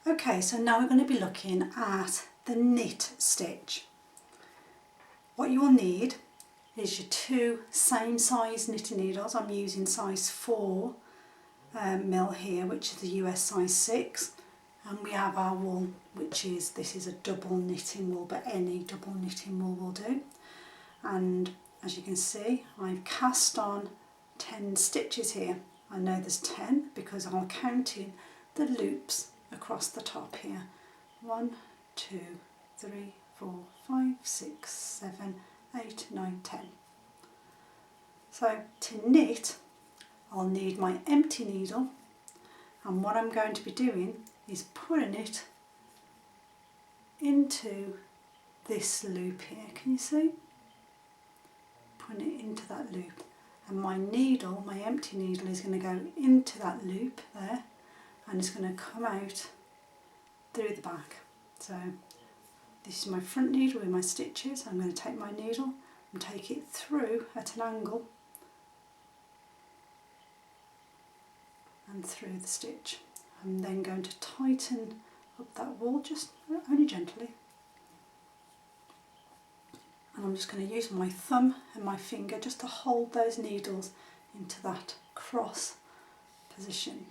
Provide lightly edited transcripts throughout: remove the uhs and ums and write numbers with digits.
Okay, so now we're going to be looking at the knit stitch. What you will need is your two same size knitting needles. I'm using size 4 mil here, which is the US size 6, and we have our wool, which is, this is a double knitting wool, but any double knitting wool will do. And as you can see, I've cast on 10 stitches here. I know there's 10 because I'm counting the loops across the top here. 1, 2, 3, 4, 5, 6, 7, 8, 9, 10. So to knit, I'll need my empty needle, and what I'm going to be doing is putting it into this loop here. Can you see? Putting it into that loop, and my needle, my empty needle, is going to go into that loop there, and it's going to come out through the back. So this is my front needle with my stitches. I'm going to take my needle and take it through at an angle and through the stitch. I'm then going to tighten up that wool, just only gently, and I'm just going to use my thumb and my finger just to hold those needles into that cross position.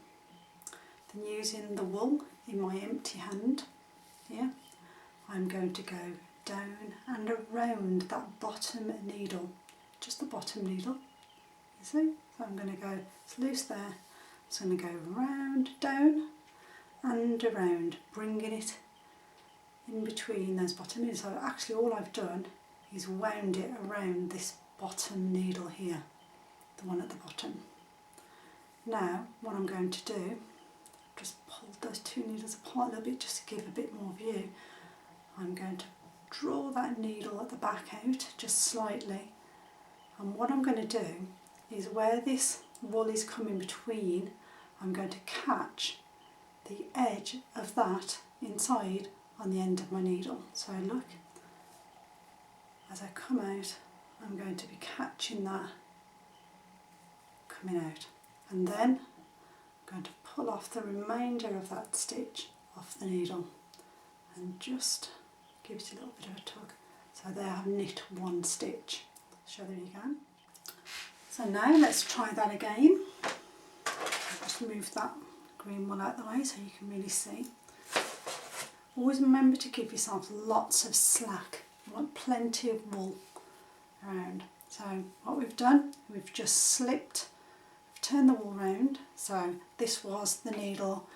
Then using the wool in my empty hand here, I'm going to go down and around that bottom needle, just the bottom needle, you see? So I'm going to go, it's loose there, it's going to go round, down and around, bringing it in between those bottom needles. So actually all I've done is wound it around this bottom needle here, the one at the bottom. Now what I'm going to do, just pull those two needles apart a little bit just to give a bit more view. I'm going to draw that needle at the back out just slightly, and what I'm going to do is where this wool is coming between, I'm going to catch the edge of that inside on the end of my needle. So look, as I come out, I'm going to be catching that coming out, and then I'm going to pull off the remainder of that stitch off the needle and just give it a little bit of a tug. So there I've knit one stitch. Show that again. So now let's try that again. I'll just move that green one out of the way so you can really see. Always remember to give yourself lots of slack. You want plenty of wool around. So what we've done, we've just slipped, turned the wool round. So this was the needle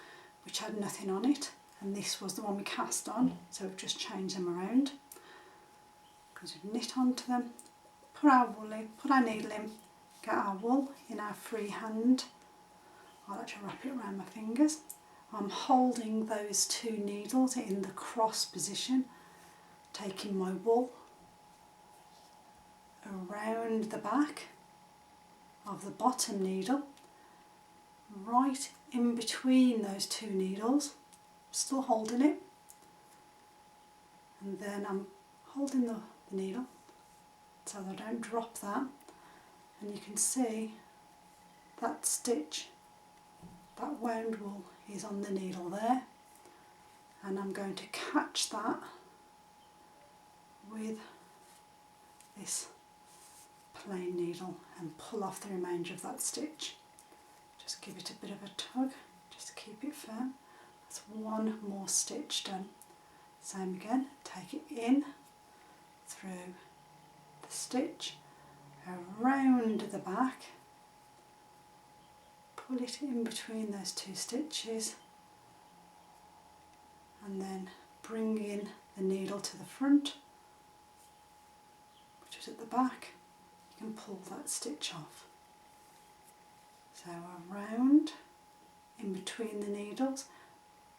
which had nothing on it, and this was the one we cast on, so we've just changed them around because we've knit onto them, put our wool in, put our needle in, get our wool in our free hand. I'll actually wrap it around my fingers. I'm holding those two needles in the cross position, taking my wool around the back of the bottom needle, right in between those two needles, still holding it, and then I'm holding the needle so that I don't drop that, and you can see that stitch, that wound wool is on the needle there, and I'm going to catch that with this plain needle and pull off the remainder of that stitch. Just give it a bit of a tug just to keep it firm. That's one more stitch done. Same again, take it in through the stitch, around the back, pull it in between those two stitches, and then bring in the needle to the front, which is at the back. You can pull that stitch off. So around, in between the needles,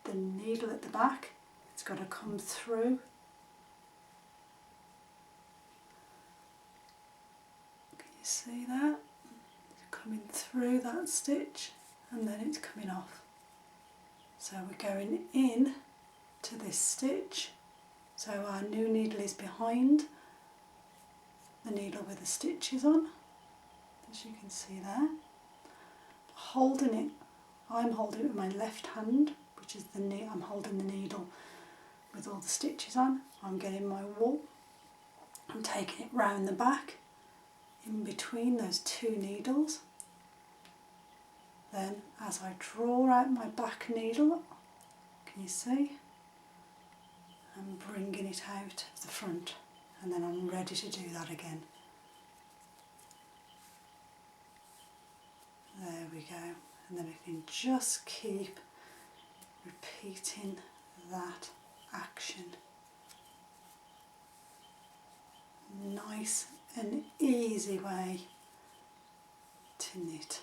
the needle at the back, it's got to come through. Can you see that? It's coming through that stitch and then it's coming off. So we're going in to this stitch. So our new needle is behind the needle with the stitches on, as you can see there. Holding it, I'm holding it with my left hand, which is I'm holding the needle with all the stitches on. I'm getting my wool, I'm taking it round the back in between those two needles. Then as I draw out my back needle, can you see? I'm bringing it out of the front, and then I'm ready to do that again. There we go, and then I can just keep repeating that action. Nice and easy way to knit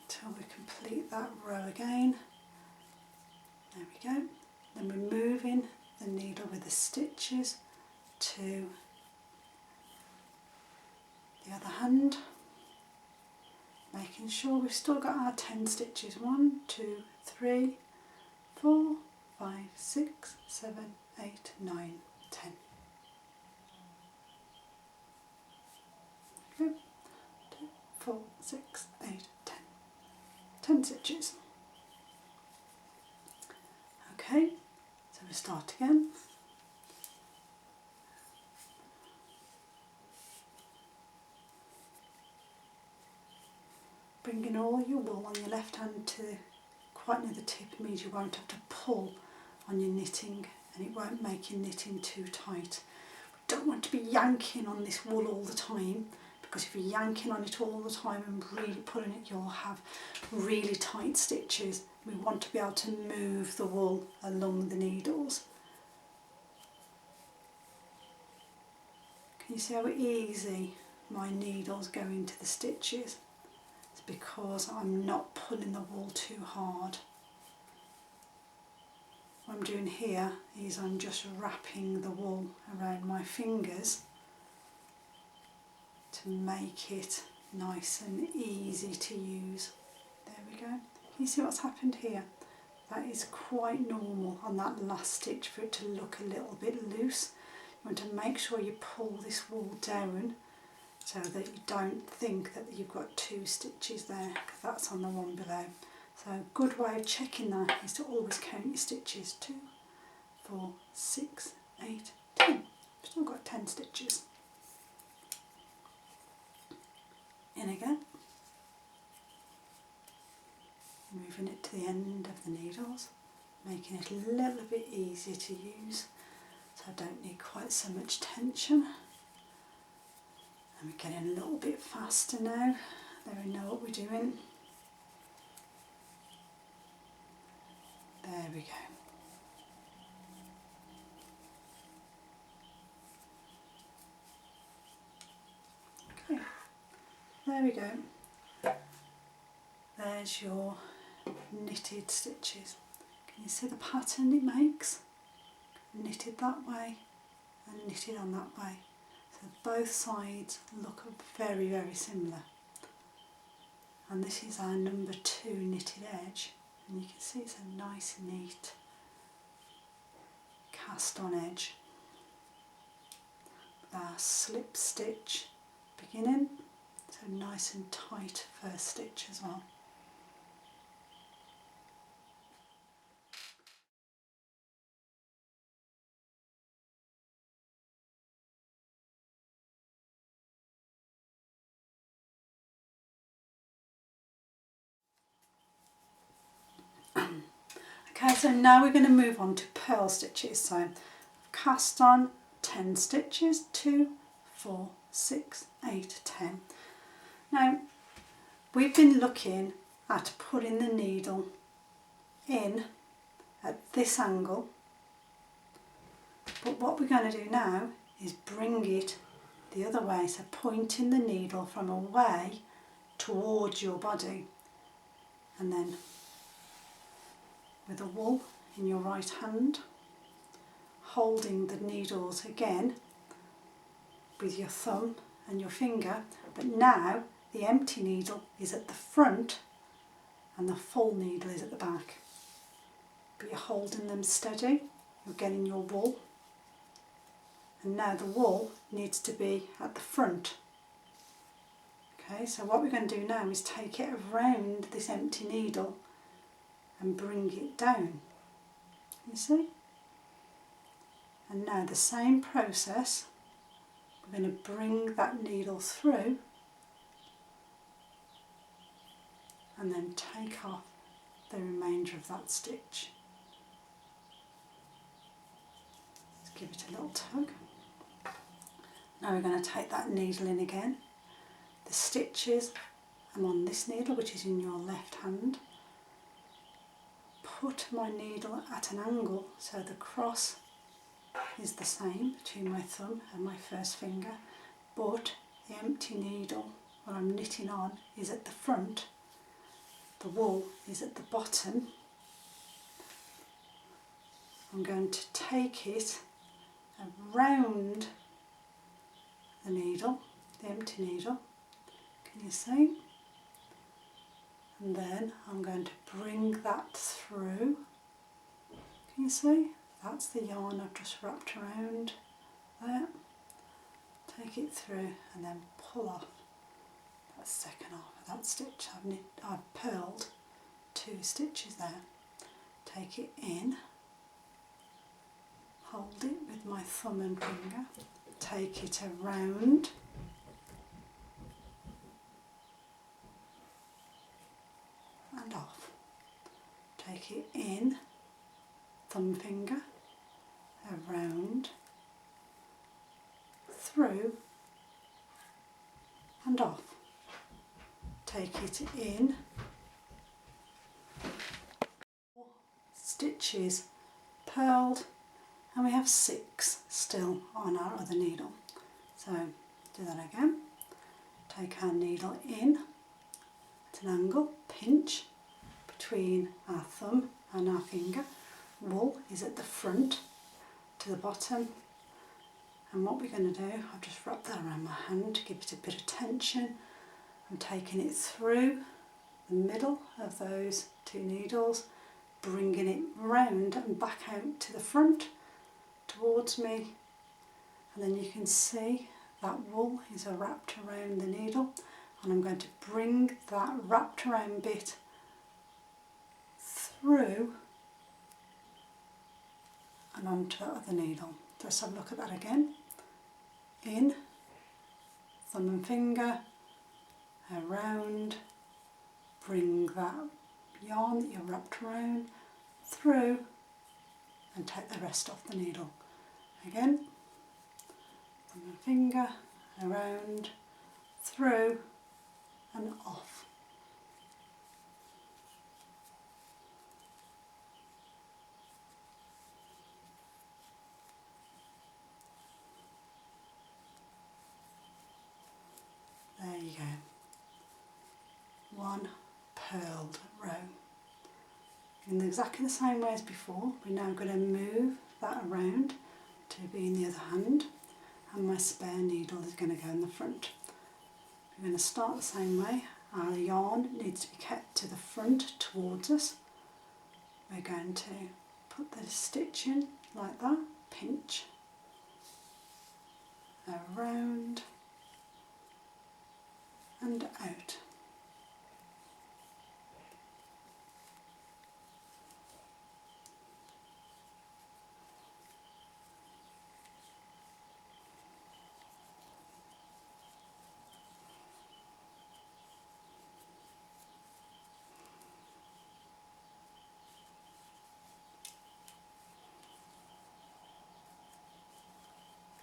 until we complete that row again. There we go. Then we're moving the needle with the stitches to the other hand, making sure we've still got our 10 stitches. 1, 2, 3, 4, 5, 6, 7, 8, 9, 10. Go. 2, 4, 6, 8, 10. 10 stitches. Okay, so we start again. Bringing all your wool on your left hand to quite near the tip. It means you won't have to pull on your knitting, and it won't make your knitting too tight. We don't want to be yanking on this wool all the time, because if you're yanking on it all the time and really pulling it, you'll have really tight stitches. We want to be able to move the wool along the needles. Can you see how easy my needles go into the stitches? It's because I'm not pulling the wool too hard. What I'm doing here is I'm just wrapping the wool around my fingers to make it nice and easy to use. There we go. Can you see what's happened here? That is quite normal on that last stitch for it to look a little bit loose. You want to make sure you pull this wool down so that you don't think that you've got 2 stitches there, because that's on the one below. So a good way of checking that is to always count your stitches. 2, 4, 6, 8, 10. Still got 10 stitches. In again. Moving it to the end of the needles, making it a little bit easier to use, so I don't need quite so much tension. And we're getting a little bit faster now. There we know what we're doing. There we go. Okay, there we go. There's your knitted stitches. Can you see the pattern it makes? Knitted that way and knitted on that way. So both sides look very, very similar. And this is our number 2 knitted edge. And you can see it's a nice, neat cast on edge. With our slip stitch beginning. So nice and tight first stitch as well. Okay, so now we're going to move on to purl stitches. So I've cast on 10 stitches, 2, 4, 6, 8, 10. Now we've been looking at putting the needle in at this angle, but what we're going to do now is bring it the other way, so pointing the needle from away towards your body, and then with the wool in your right hand, holding the needles again with your thumb and your finger, but now the empty needle is at the front and the full needle is at the back. But you're holding them steady, you're getting your wool, and now the wool needs to be at the front. Okay, so what we're going to do now is take it around this empty needle and bring it down. You see? And now the same process, we're going to bring that needle through and then take off the remainder of that stitch. Let's give it a little tug. Now we're going to take that needle in again. The stitches I'm on this needle, which is in your left hand. Put my needle at an angle so the cross is the same between my thumb and my first finger, but the empty needle, what I'm knitting on, is at the front. The wool is at the bottom. I'm going to take it around the needle, the empty needle, can you see? And then I'm going to bring that through, can you see? That's the yarn I've just wrapped around there. Take it through and then pull off that second half of that stitch. I've purled 2 stitches there. Take it in, hold it with my thumb and finger, take it around, and off. Take it in, thumb finger, around, through and off. Take it in, 4 stitches purled, and we have 6 still on our other needle. So do that again. Take our needle in at an angle, pinch between our thumb and our finger. Wool is at the front to the bottom, and what we're going to do, I've just wrapped that around my hand to give it a bit of tension. I'm taking it through the middle of those 2 needles, bringing it round and back out to the front towards me, and then you can see that wool is wrapped around the needle, and I'm going to bring that wrapped around bit through and onto that other needle. Let's have a look at that again. In, thumb and finger, around, bring that yarn that you're wrapped around through and take the rest off the needle. Again, thumb and finger, around, through and off. There you go. 1 purled row. In exactly the same way as before, we're now going to move that around to be in the other hand, and my spare needle is going to go in the front. We're going to start the same way. Our yarn needs to be kept to the front towards us. We're going to put the stitch in like that, pinch, around and out.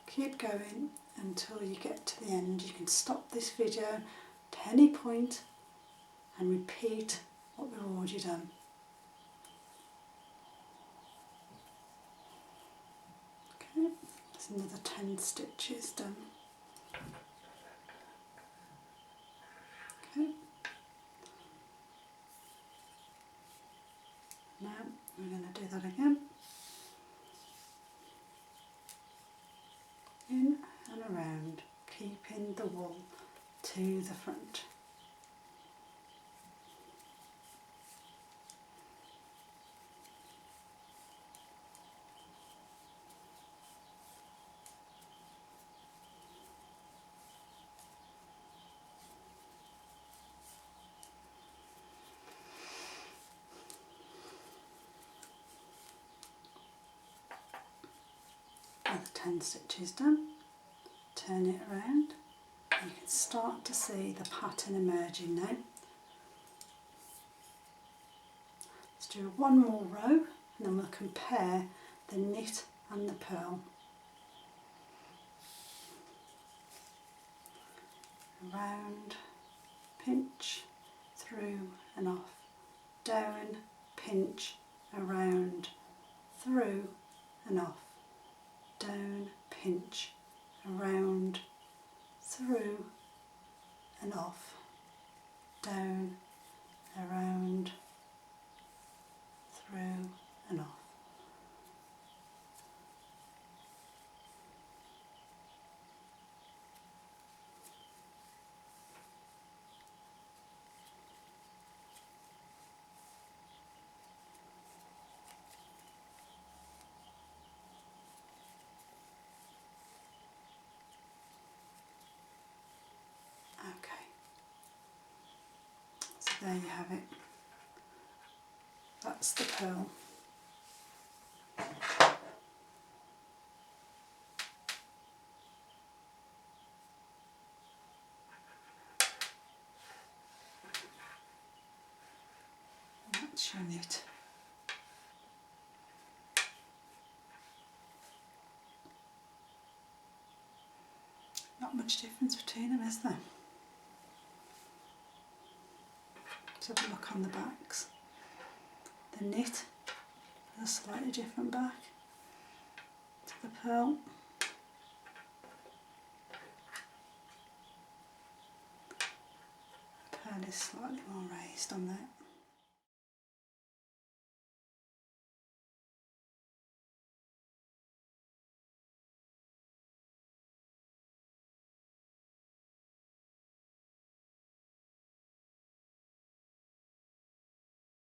Keep going until you get to the end. You can stop this video at any point and repeat what we've already done. Okay, there's another 10 stitches done. Okay, now we're going to do that again. In and around, keeping the wool to the front. Another 10 stitches done, turn it around, you can start to see the pattern emerging now. Let's do one more row and then we'll compare the knit and the purl. Around, pinch, through and off, down, pinch, around, through and off, down, pinch, around, through and off, down, around, through and off. Okay, so there you have it. That's the purl. That's your knit. Not much difference between them, is there? Let's have a look on the backs. The knit has a slightly different back to the purl. Purl is slightly more raised on there.